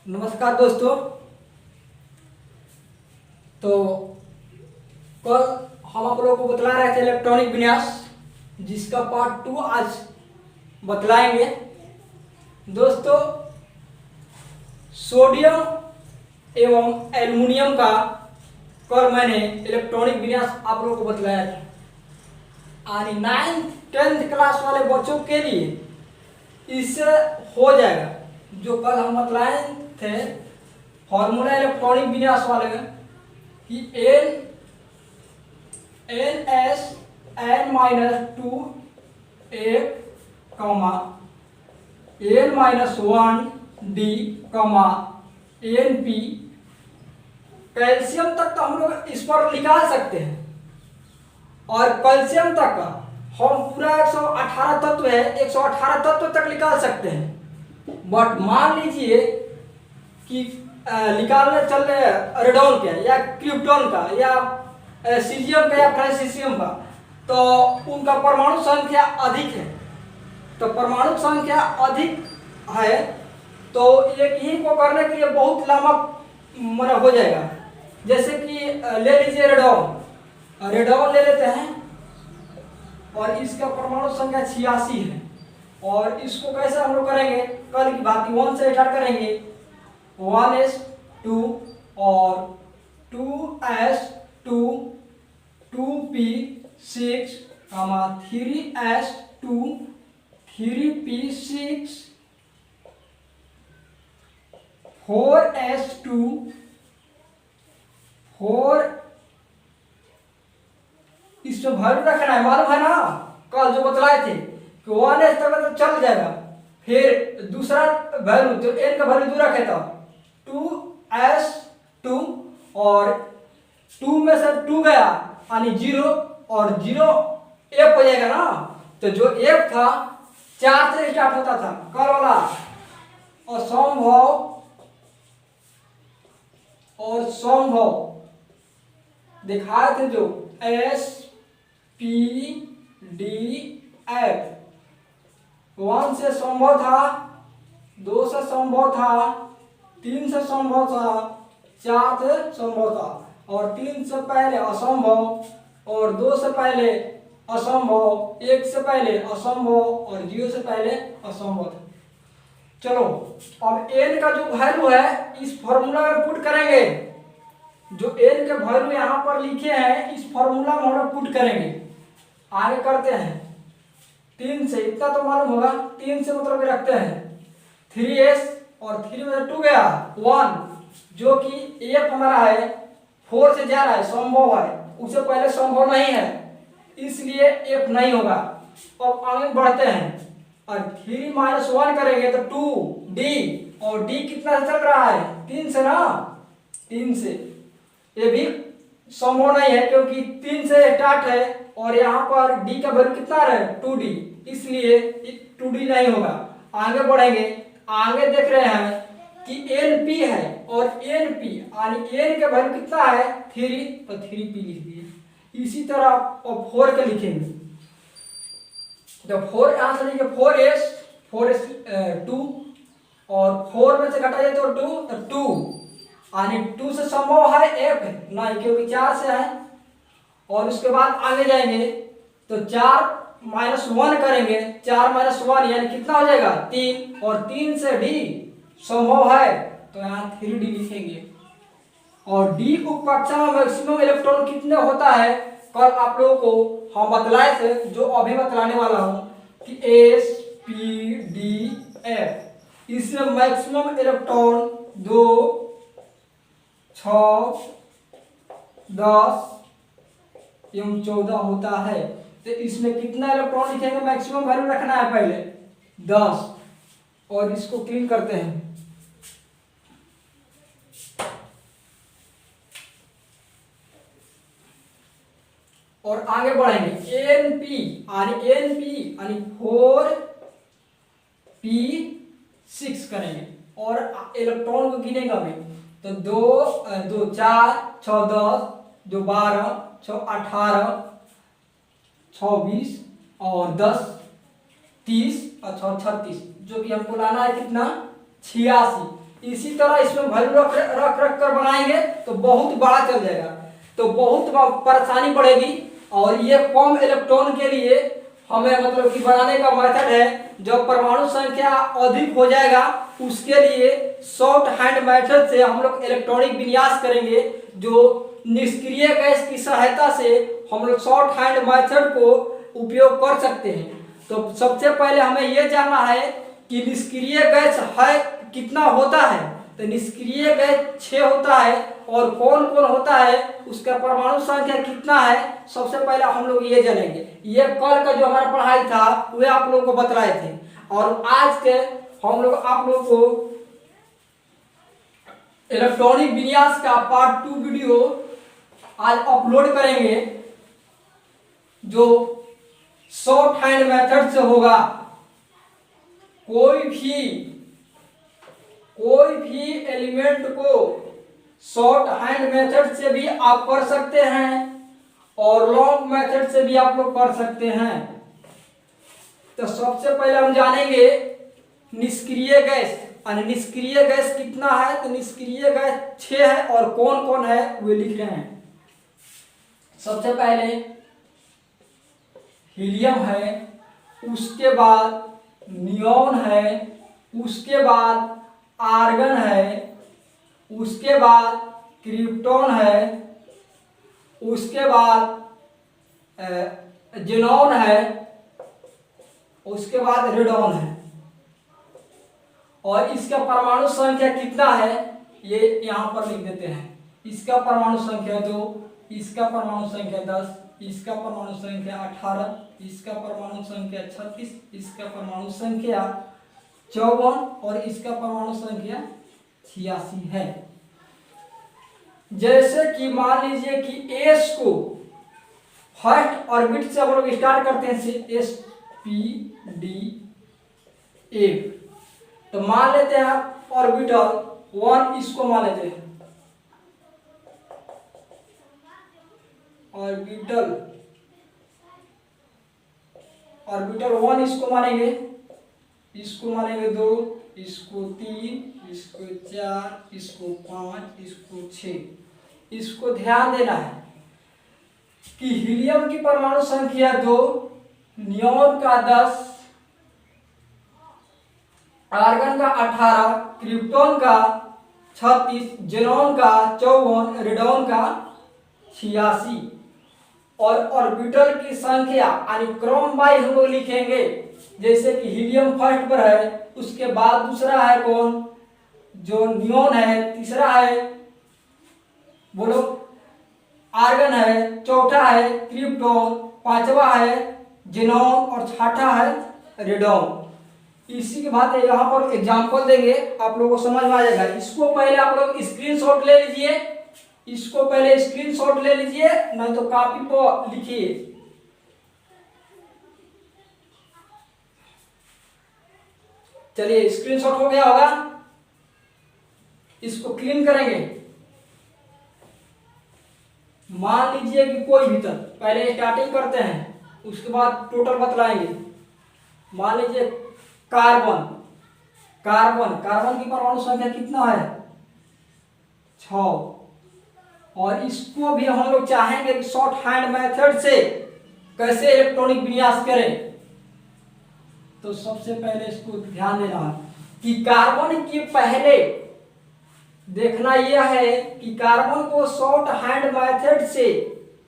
नमस्कार दोस्तों। तो कल हम आप लोगों को बतला रहे थे इलेक्ट्रॉनिक विन्यास, जिसका पार्ट 2 आज बतलाएंगे। दोस्तों, सोडियम एवं एल्युमिनियम का कल मैंने इलेक्ट्रॉनिक विन्यास आप लोगों को बतलाया था। और 9th-10th क्लास वाले बच्चों के लिए इससे हो जाएगा। जो कल हम बतलाए थे फॉर्मूला इलेक्ट्रॉनिक विन्यास वाले में कि n-2 एक comma n-1 d comma np, calcium तक तो हम लोग इस पर निकाल सकते हैं। और कैल्शियम तक का हम पूरा 118 तत्व है, 118 तत्व तक निकाल सकते हैं। बट मान लीजिए कि निकालने चल रहे रेडॉन का या क्रिप्टॉन का या सीजियम का या फ्रांसीसियम का, तो उनका परमाणु संख्या अधिक है। तो परमाणु संख्या अधिक है तो एक ही को करने के लिए बहुत लंबा मन हो जाएगा। जैसे कि ले लीजिए रेडॉन ले लेते हैं और इसका परमाणु संख्या 86 है। और इसको कैसे हम लोग करेंगे, कल की भांति 1 से स्टार्ट करेंगे। 1s2 और 2s2 2p6 3s2 3p6 4s2 4, इसमें वैल्यू रखना है, मालूम है ना। कल जो बतलाए थे कि 1s तक तो चल जाएगा। फिर दूसरा वैल्यू जो n का वैल्यू दूर रखे तो 2s2 और 2 में से 2 गया यानी 0 और 0 f हो जाएगा ना। तो जो f था 4 से स्टार्ट होता था कल वाला, असंभव दिखाए थे जो s p d f। 1 से संभव था, 2 से संभव था, 3 से संभव था, 4 से संभव था, और 3 से पहले असंभव, और 2 से पहले असंभव, 1 से पहले असंभव, और 0 से पहले असंभव था। चलो अब n का जो वैल्यू है इस फॉर्मूला में पुट करेंगे। जो n के वैल्यू यहाँ पर लिखे हैं इस फॉर्मूला में हम लोग पुट करेंगे। आगे करते हैं 3 से, इतना तो मालूम होगा। 3 से मतलब रखते हैं 3s और 3 में 2 गया 1, जो कि f हमारा है 4 से जा रहा है, संभव है, उससे पहले संभव नहीं है, इसलिए f नहीं होगा। अब आगे बढ़ते हैं और 3 - 1 करेंगे तो 2d, और d कितना से चल रहा है 3 से ना, 3 से। ये भी संभव नहीं है क्योंकि 3 से स्टार्ट है और यहाँ पर d का वैल्यू कितना है 2d, इसलिए 2d नहीं होगा। आगे बढ़ेंगे, आगे देख रहे हैं कि np है और np यानी n का वैल्यू कितना है 3, तो 3p लिख दिए। इसी तरह अब 4 के लिखेंगे तो 4 यहाँ से लिखे 4s 2, और 4 में से घटा जाए तो 2, तो 2 यानी 2 से संभव है f नहीं क्योंकि 4 से है। और उसके बाद आगे जाएंगे तो 4 - 1 करेंगे, 4 - 1 यानी कितना हो जाएगा 3, और 3 से d संभव है तो यहाँ 3d लिखेंगे। और d उप कक्षा में मैक्सिमम इलेक्ट्रॉन कितने होता है कल आप लोगों को हम बतलाए थे, जो अभी बतलाने वाला हूँ कि s p d f। इसमें मैक्सिमम इलेक्ट्रॉन 2, 6, 10 एवं 14 होता है। तो इसमें कितना इलेक्ट्रॉन लिखेंगे, मैक्सिमम वैल्यू रखना है पहले 10, और इसको क्लीन करते हैं। और आगे बढ़ेंगे np यानी 4p6 करेंगे और इलेक्ट्रॉन को गिनेगा भी तो 2 2 4 6 10 2 12 6 18 6 20 और 10 30 और 6 36, जो कि हमको लाना है कितना 86। इसी तरह इसमें वैल्यू रख रख रख कर बनाएंगे तो बहुत बड़ा चल जाएगा, तो बहुत परेशानी पड़ेगी। और ये कम इलेक्ट्रॉन के लिए हमें मतलब कि बनाने का मेथड है, जब परमाणु संख्या अधिक हो जाएगा उसके लिए शॉर्ट हैंड मेथड से हम लोग इलेक्ट्रॉनिक विन्यास करेंगे, जो निष्क्रिय गैस की सहायता से हम लोग शॉर्ट हैंड मेथड को उपयोग कर सकते हैं। तो सबसे पहले हमें यह जानना है कि निष्क्रिय गैस है कितना होता है। तो निष्क्रिय गैस 6 होता है, और कौन कौन होता है उसका परमाणु संख्या कितना है, सबसे पहले हम लोग ये जानेंगे। ये कल का जो हमारा पढ़ाई था वह आप लोगों को बतलाए थे, और आज के हम लोग आप लोगों को इलेक्ट्रॉनिक विन्यास का पार्ट 2 वीडियो आज अपलोड करेंगे, जो शॉर्ट हैंड मेथड से होगा। कोई भी एलिमेंट को शॉर्ट हैंड मेथड से भी आप कर सकते हैं और लॉन्ग मेथड से भी आप लोग कर सकते हैं। तो सबसे पहले हम जानेंगे निष्क्रिय गैस। निष्क्रिय गैस कितना है, तो निष्क्रिय गैस 6 है, और कौन कौन है वे लिख रहे हैं। सबसे पहले हीलियम है, उसके बाद नियोन है, उसके बाद आर्गन है, उसके बाद क्रिप्टॉन है, उसके बाद जेनॉन है, उसके बाद रेडॉन है। और इसका परमाणु संख्या कितना है ये यहाँ पर लिख देते हैं। इसका परमाणु संख्या 2, इसका परमाणु संख्या 10, इसका परमाणु संख्या 18, इसका परमाणु संख्या 36, इसका परमाणु संख्या 54 और इसका परमाणु संख्या 86 है। जैसे कि मान लीजिए कि एस को फर्स्ट ऑर्बिट से हम लोग स्टार्ट करते हैं, एस पी डी ए। तो मान लेते हैं ऑर्बिटल 1, इसको मान लेते हैं ऑर्बिटल 1, इसको मानेंगे, इसको मानेंगे 2, इसको 3, इसको 4, इसको 5, इसको 6। इसको ध्यान देना है कि हीलियम की परमाणु संख्या 2, नियोन का 10, आर्गन का 18, क्रिप्टॉन का 36, जेनॉन का 54, रेडॉन का 86। और ऑर्बिटल की संख्या यानी क्रम वाइज हम लोग लिखेंगे। जैसे कि हीलियम फर्स्ट पर है, उसके बाद दूसरा है कौन, जो नियोन है, तीसरा है बोलो आर्गन है, चौथा है क्रिप्टॉन, पांचवा है जेनॉन और छठा है रेडॉन। इसी के बाद यहाँ पर एग्जांपल देंगे, आप लोगों को समझ में आ जाएगा। इसको पहले आप लोग स्क्रीनशॉट ले लीजिए, इसको पहले स्क्रीनशॉट ले लीजिए, नहीं तो कॉपी पर लिखिए। चलिए स्क्रीनशॉट हो गया होगा, इसको क्लीन करेंगे। मान लीजिए कि कोई भी तक पहले स्टार्टिंग करते हैं, उसके बाद टोटल बतलाएंगे। मान लीजिए कार्बन की परमाणु संख्या कितना है 6, और इसको भी हम लोग चाहेंगे कि शॉर्ट हैंड मेथड से कैसे इलेक्ट्रॉनिक विन्यास करें। तो सबसे पहले इसको ध्यान देना है कि कार्बन के पहले देखना यह है कि कार्बन को शॉर्ट हैंड मेथड से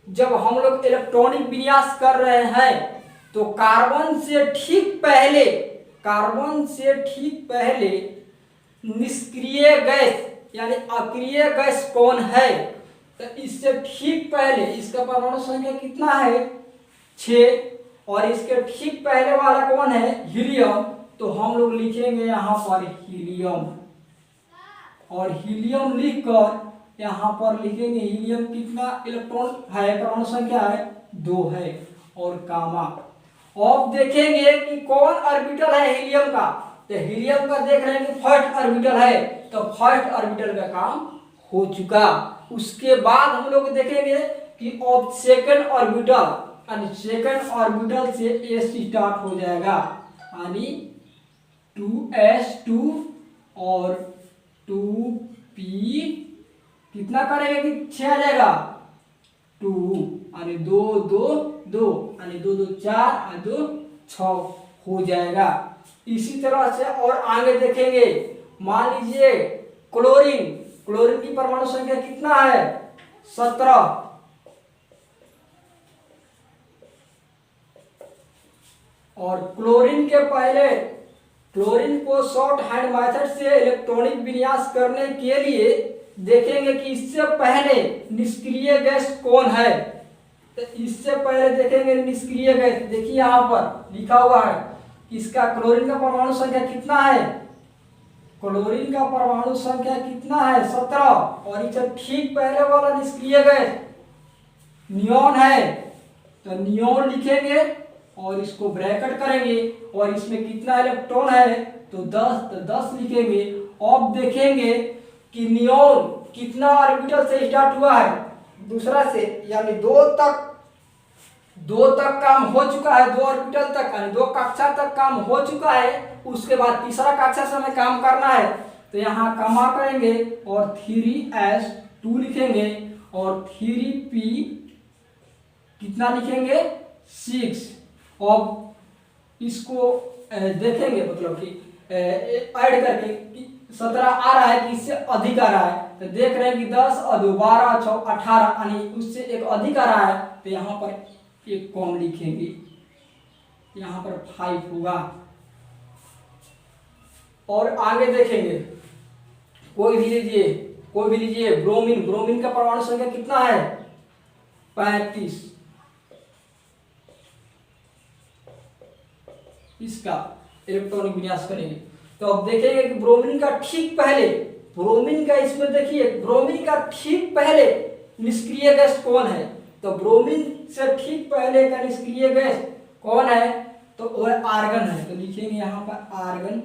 जब हम लोग इलेक्ट्रॉनिक विन्यास कर रहे हैं तो कार्बन से ठीक पहले निष्क्रिय गैस यानी अक्रिय गैस कौन है। तो इससे ठीक पहले इसका परमाणु संख्या कितना है 6, और इसके ठीक पहले वाला कौन है हीलियम। तो हम लोग लिखेंगे यहाँ पर हीलियम, और हीलियम लिखकर यहाँ पर लिखेंगे हीलियम कितना इलेक्ट्रॉन है, परमाणु संख्या है 2 है, और गामा। अब देखेंगे कि कौन ऑर्बिटल है हीलियम का। तो हीलियम का देख रहे हैं कि फर्स्ट ऑर्बिटल है, तो फर्स्ट ऑर्बिटल का काम हो चुका। उसके बाद हम लोग देखेंगे कि ऑफ सेकंड ऑर्बिटल, यानी सेकंड ऑर्बिटल से एस स्टार्ट हो जाएगा, यानी 2s2 और 2p कितना करेंगे कि 6 आ जाएगा 2 यानी 2 2 2 यानी 2 2 4 और 2 6 हो जाएगा। इसी तरह से और आगे देखेंगे, मान लीजिए क्लोरीन, क्लोरीन की परमाणु संख्या कितना है 17। और क्लोरीन के पहले, क्लोरीन को शॉर्ट हैंड मेथड से इलेक्ट्रॉनिक विन्यास करने के लिए देखेंगे कि इससे पहले निष्क्रिय गैस कौन है। तो इससे पहले देखेंगे निष्क्रिय गैस, देखिए यहां पर लिखा हुआ है इसका क्लोरीन का परमाणु संख्या कितना है, क्लोरीन का परमाणु संख्या कितना है 17। और इससे ठीक पहले वाला निष्क्रिय गैस नियोन है, तो नियोन लिखेंगे और इसको ब्रैकेट करेंगे और इसमें कितना इलेक्ट्रॉन है तो 10, तो 10 लिखेंगे। अब देखेंगे कि नियोन कितना ऑर्बिटल से स्टार्ट हुआ है दूसरा से, यानी 2 तक काम हो चुका है, 2 ऑर्बिटल तक यानी 2 कक्षा तक काम हो चुका है। उसके बाद तीसरा कक्षा से हमें काम करना है, तो यहाँ कमा करेंगे और 3s2 लिखेंगे और 3p कितना लिखेंगे 6। अब इसको देखेंगे मतलब कि ऐड करके 17 आ रहा है कि इससे अधिक आ रहा है, तो देख रहे हैं कि 10 और 2 12 6 18 यानी उससे एक अधिक आ रहा है, तो यहाँ पर एक कॉम लिखेंगे, यहाँ पर 5 होगा। और आगे देखेंगे कोई भी लीजिए ब्रोमीन, ब्रोमीन का परमाणु संख्या कितना है 35। इसका इलेक्ट्रॉनिक विन्यास करेंगे तो अब देखेंगे कि ब्रोमीन का ठीक पहले, ब्रोमीन का इसमें देखिए ब्रोमीन का ठीक पहले निष्क्रिय गैस कौन है, तो ब्रोमीन से ठीक पहले का निष्क्रिय गैस कौन है तो वह आर्गन है, तो लिखेंगे यहाँ पर आर्गन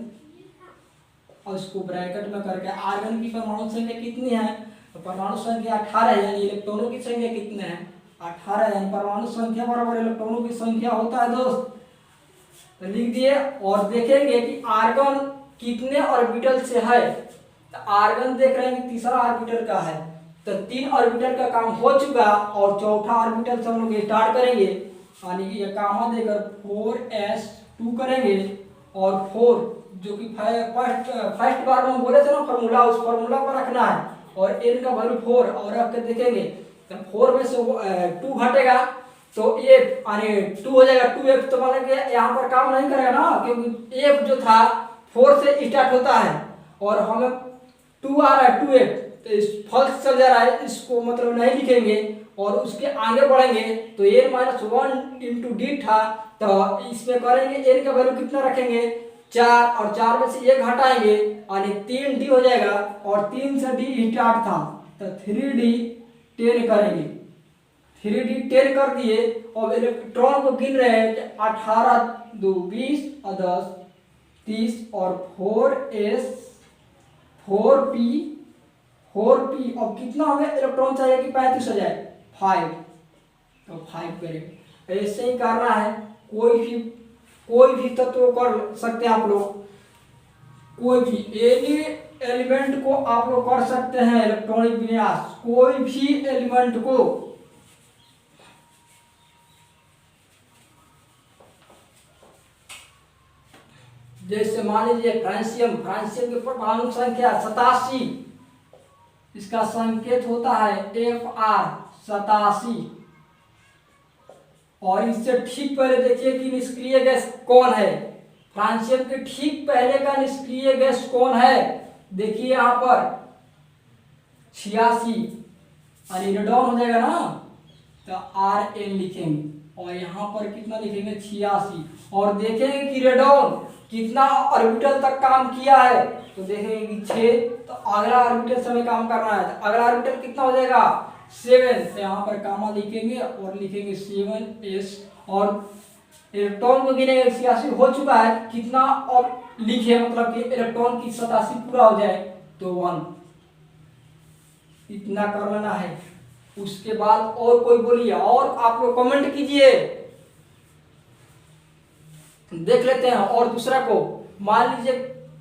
और उसको ब्रैकेट में करके। आर्गन की परमाणु संख्या कितनी है तो परमाणु संख्या 18 है, यानी इलेक्ट्रॉनों की संख्या कितने हैं 18, यानी परमाणु संख्या बराबर इलेक्ट्रॉनों की संख्या होता है दोस्त, तो लिख दिए। और देखेंगे कि आर्गन कितने ऑर्बिटल से है, तो आर्गन देख रहे हैं कि तीसरा ऑर्बिटल का है, तो 3 ऑर्बिटल का काम हो चुका और चौथा ऑर्बिटल से हम लोग स्टार्ट करेंगे, यानी कि ये कामा देकर 4s2 करेंगे और 4 जो कि फर्स्ट बार में हम बोले थे ना फॉर्मूला, उस फॉर्मूला पर रखना है और n का वैल्यू 4 और रख के देखेंगे तो 4 में से 2 घटेगा तो f यानी 2 हो जाएगा 2f, तो मतलब कि यहाँ पर काम नहीं करेगा ना, क्योंकि f जो था 4 से स्टार्ट होता है और हमें 2 आ रहा है 2f, तो इस फॉल्स चल जा रहा है, इसको मतलब नहीं लिखेंगे और उसके आगे बढ़ेंगे तो n-1 इंटू डी था, तो इसमें करेंगे n का वैल्यू कितना रखेंगे 4 और 4 में से 1 हटाएंगे यानी 3d हो जाएगा और 3 से d स्टार्ट था तो 3d 10 करेंगे, 3d 10 कर दिए। और इलेक्ट्रॉन को गिन रहे हैं 18 2 20 और 10 30 और 4s 4p अब कितना हमें इलेक्ट्रॉन चाहिए कि 35 हो जाए 5, तो 5 करेंगे। ऐसे ही करना है, कोई भी तत्व कर सकते हैं आप लोग, कोई भी एनी एलिमेंट को आप लोग कर सकते हैं इलेक्ट्रॉनिक विन्यास, कोई भी एलिमेंट को। जैसे मान लीजिए फ्रांसियम, फ्रांसियम की परमाणु संख्या 87, इसका संकेत होता है Fr 87। और इससे ठीक पहले देखिए कि निष्क्रिय गैस कौन है, फ्रांसियम के ठीक पहले का निष्क्रिय गैस कौन है, देखिए यहाँ पर 86 यानी रेडॉन हो जाएगा ना, तो Rn लिखेंगे और यहाँ पर कितना लिखेंगे 86 और देखेंगे कि रेडॉन कितना ऑर्बिटल तक काम किया है, तो देखेंगे कि 6, तो अगला ऑर्बिटल से हमें काम करना है, तो अगला ऑर्बिटल कितना हो जाएगा 7, तो यहाँ पर कामा लिखेंगे और लिखेंगे 7s और इलेक्ट्रॉन को गिनेंगे 86 हो चुका है, कितना और लिखे मतलब कि इलेक्ट्रॉन की 87 पूरा हो जाए तो 1, इतना कर लेना है। उसके बाद और कोई बोलिए और आप लोग कमेंट कीजिए, देख लेते हैं। और दूसरा को मान लीजिए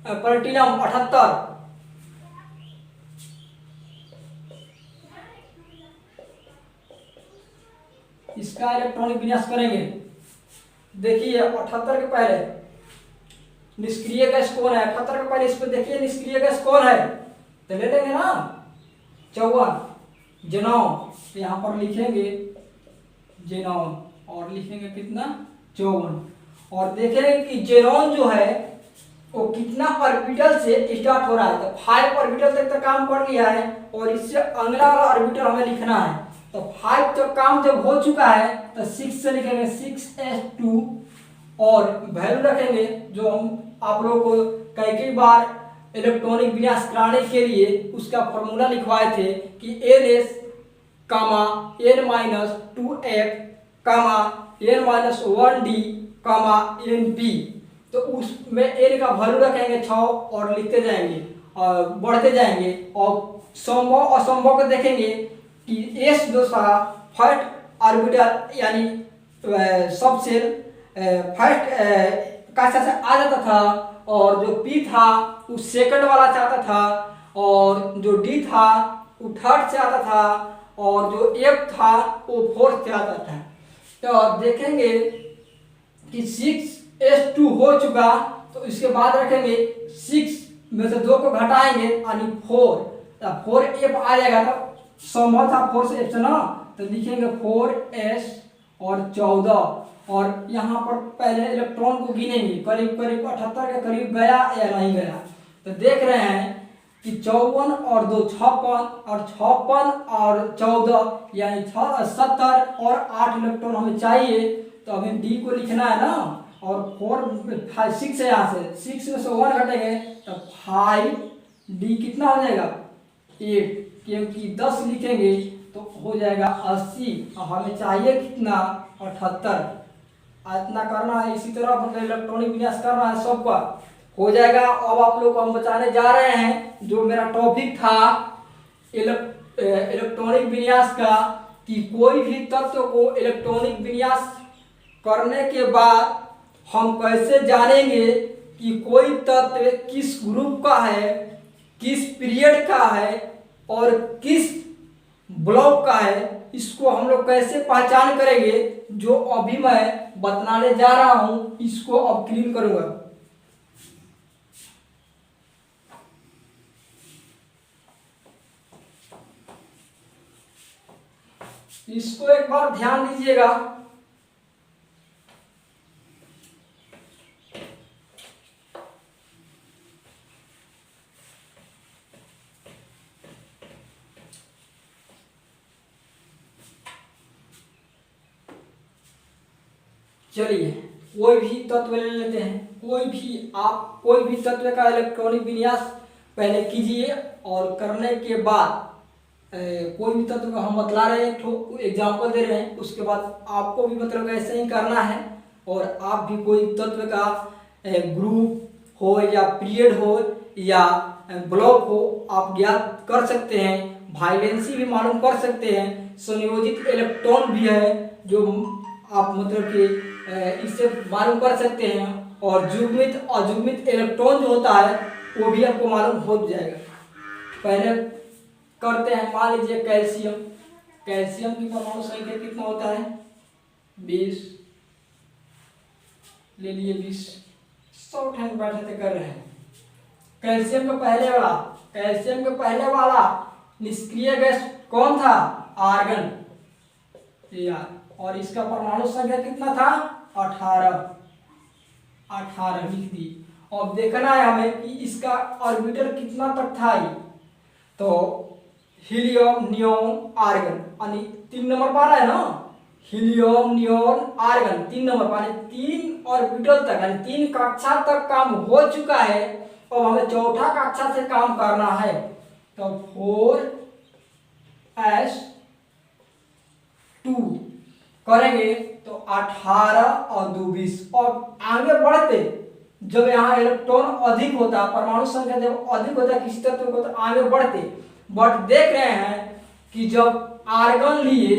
प्लैटिनम 78, इसका इलेक्ट्रॉनिक विन्यास करेंगे। देखिए 78 के पहले निष्क्रिय गैस कौन है, 78 के पहले इस पे देखिए निष्क्रिय गैस कौन है, तो ले लेंगे ना 54 जेनॉन। यहाँ पर लिखेंगे जेनॉन और लिखेंगे कितना 54 और देखेंगे कि जेनॉन जो है वो कितना ऑर्बिटल से स्टार्ट हो रहा है। तो 5 ऑर्बिटल तक तो काम कर लिया है और इससे अगला वाला ऑर्बिटल हमें लिखना है। तो 5 तो काम जब हो चुका है तो 6 से लिखेंगे 6s2 और वैल्यू रखेंगे जो हम आप लोगों को कई बार इलेक्ट्रॉनिक विन्यास कराने के लिए उसका फॉर्मूला लिखवाए थे कि ns कामा n-2f कामा n-1d कामा np। तो उसमें n का वैल्यू रखेंगे 6 और लिखते जाएंगे और बढ़ते जाएंगे और संभव असंभव को देखेंगे कि s जो था फर्स्ट ऑर्बिटल यानी सब सेल फर्स्ट कक्षा से आ जाता था और जो p था वो सेकंड वाला से आता था और जो d था वो थर्ड से आता था और जो f था वो फोर्थ से आता था। तो देखेंगे कि 6s2 हो चुका तो इसके बाद रखेंगे 6 में से 2 को घटाएंगे यानी 4, तो 4f आ जाएगा। तो संभव था 4 से f से ना, तो लिखेंगे 4s और 14 और यहाँ पर पहले इलेक्ट्रॉन को गिनेंगे करीब करीब 78 के करीब गया या नहीं गया। तो देख रहे हैं कि 54 और 2 56 और 56 और 14 यानी 70 और 8 इलेक्ट्रॉन हमें चाहिए। तो हमें डी को लिखना है ना और 6 है, यहाँ से 6 में से 1 घटेंगे तो 5 डी कितना हो जाएगा 8, क्योंकि 10 लिखेंगे तो हो जाएगा 80 और हमें चाहिए कितना 78। इतना करना है, इसी तरह मतलब इलेक्ट्रॉनिक विन्यास करना है सबका हो जाएगा। अब आप लोग को हम बताने जा रहे हैं जो मेरा टॉपिक था इलेक्ट्रॉनिक विन्यास का कि कोई भी तत्व को इलेक्ट्रॉनिक विन्यास करने के बाद हम कैसे जानेंगे कि कोई तत्व किस ग्रुप का है, किस पीरियड का है और किस ब्लॉक का है, इसको हम लोग कैसे पहचान करेंगे। जो अभी मैं बताने जा रहा हूं इसको अब क्लीन करूंगा। इसको एक बार ध्यान दीजिएगा। चलिए कोई भी तत्व ले लेते हैं, कोई भी तत्व का इलेक्ट्रॉनिक विन्यास पहले कीजिए और करने के बाद कोई भी तत्व का हम बतला रहे हैं तो एग्जाम्पल दे रहे हैं, उसके बाद आपको भी मतलब ऐसे ही करना है और आप भी कोई तत्व का ग्रुप हो या पीरियड हो या ब्लॉक हो आप ज्ञात कर सकते हैं, वाइलेंसी भी मालूम कर सकते हैं, संयोजित इलेक्ट्रॉन भी है जो आप मतलब कि इससे मालूम कर सकते हैं और जुग्मित अजुग्मित इलेक्ट्रॉन जो होता है वो भी आपको मालूम हो जाएगा। पहले करते हैं, मान लीजिए कैल्शियम की परमाणु संख्या कितना होता है 20 ले लिए 20 शॉर्ट हैंड बैठे कर रहे हैं। कैल्शियम के पहले वाला निष्क्रिय गैस कौन था आर्गन यार, और इसका परमाणु संख्या कितना था 18 लिख दी। अब देखना है हमें कि इसका ऑर्बिटल कितना तक था ये, तो हीलियम नियोन आर्गन यानी 3 नंबर पर है ना, हीलियम नियोन आर्गन 3 नंबर पर 3 ऑर्बिटल तक यानी 3 कक्षा तक काम हो चुका है। अब हमें चौथा कक्षा से काम करना है तो 4s2 करेंगे तो 18 और 2 20 और आगे बढ़ते जब यहाँ इलेक्ट्रॉन अधिक होता है, परमाणु संख्या जब अधिक होता है किसी तत्व को तो आगे बढ़ते, बट देख रहे हैं कि जब आर्गन लिए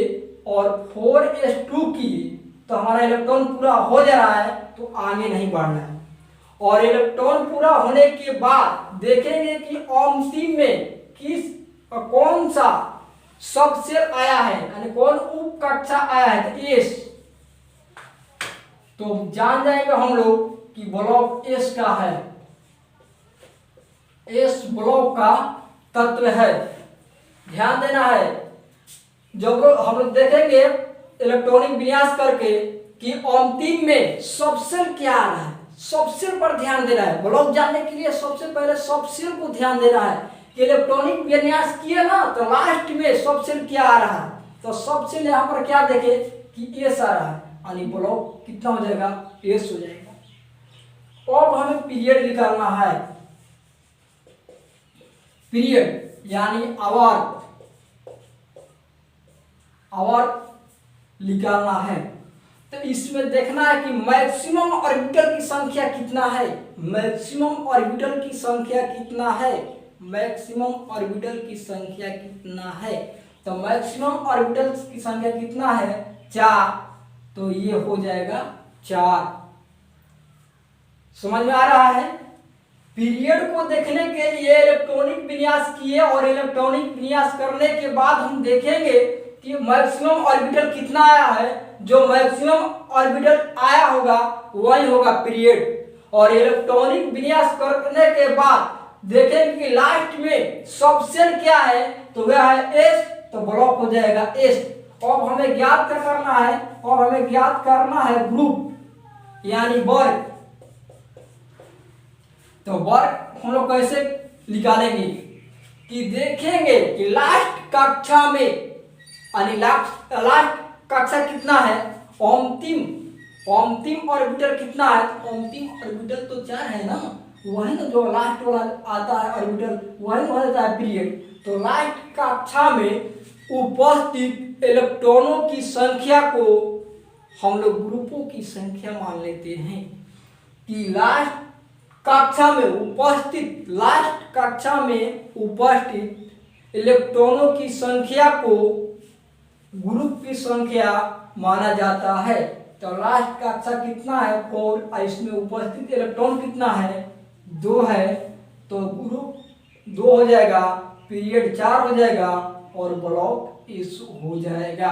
और 4s2 किए तो हमारा इलेक्ट्रॉन पूरा हो जा रहा है तो आगे नहीं बढ़ना है। और इलेक्ट्रॉन पूरा होने के बाद देखेंगे कि अंतिम में कौन सा सब सेल आया है, यानी कौन उप कक्षा आया है, तो एस। तो जान जाएंगे हम लोग कि ब्लॉक एस का है, एस ब्लॉक का तत्व है। ध्यान देना है, जब हम लोग देखेंगे इलेक्ट्रॉनिक विन्यास करके कि अंतिम में सबसेल क्या आ रहा है, सबसेल पर ध्यान देना है। ब्लॉक जानने के लिए सबसे पहले सबसेल को ध्यान देना है कि इलेक्ट्रॉनिक विन्यास किए ना तो लास्ट में सबसेल क्या आ रहा है। तो सबसेल यहाँ पर क्या देखे कि एस आ रहा है, यानी ब्लॉक कितना हो जाएगा, एस हो जाएगा। अब हमें पीरियड निकालना है, पीरियड यानी आवर निकालना है। तो इसमें देखना है कि मैक्सिमम ऑर्बिटल की संख्या कितना है, मैक्सिमम ऑर्बिटल की संख्या कितना है, मैक्सिमम ऑर्बिटल की संख्या कितना है। तो मैक्सिमम ऑर्बिटल की संख्या कितना है, 4। तो ये हो जाएगा 4। समझ में आ रहा है। पीरियड को देखने के लिए इलेक्ट्रॉनिक विन्यास किए और इलेक्ट्रॉनिक विन्यास करने के बाद हम देखेंगे कि मैक्सिमम ऑर्बिटल कितना आया है। जो मैक्सिमम ऑर्बिटल आया होगा वही होगा पीरियड। और इलेक्ट्रॉनिक विन्यास करने के बाद देखेंगे कि लास्ट में सबसेल क्या है, तो वह है एस, तो ब्लॉक हो जाएगा एस। अब हमें ज्ञात करना है, और हमें ज्ञात करना है ग्रुप यानी वर्ग। तो वर्ग हम लोग कैसे निकालेंगे कि देखेंगे कि लास्ट कक्षा में, यानी लास्ट कक्षा कितना है, अंतिम ऑर्बिटल कितना है, तो अंतिम ऑर्बिटल तो 4 है ना, वही ना जो लास्ट वाला आता है ऑर्बिटल वही हो जाता है पीरियड। तो लास्ट कक्षा में उपस्थित इलेक्ट्रॉनों की संख्या को हम लोग ग्रुपों की संख्या मान लेते हैं कि लास्ट कक्षा में उपस्थित इलेक्ट्रॉनों की संख्या को ग्रुप की संख्या माना जाता है। तो लास्ट कक्षा कितना है, 4, इसमें उपस्थित इलेक्ट्रॉन कितना है, 2 है, तो ग्रुप 2 हो जाएगा, पीरियड 4 हो जाएगा और ब्लॉक इस हो जाएगा।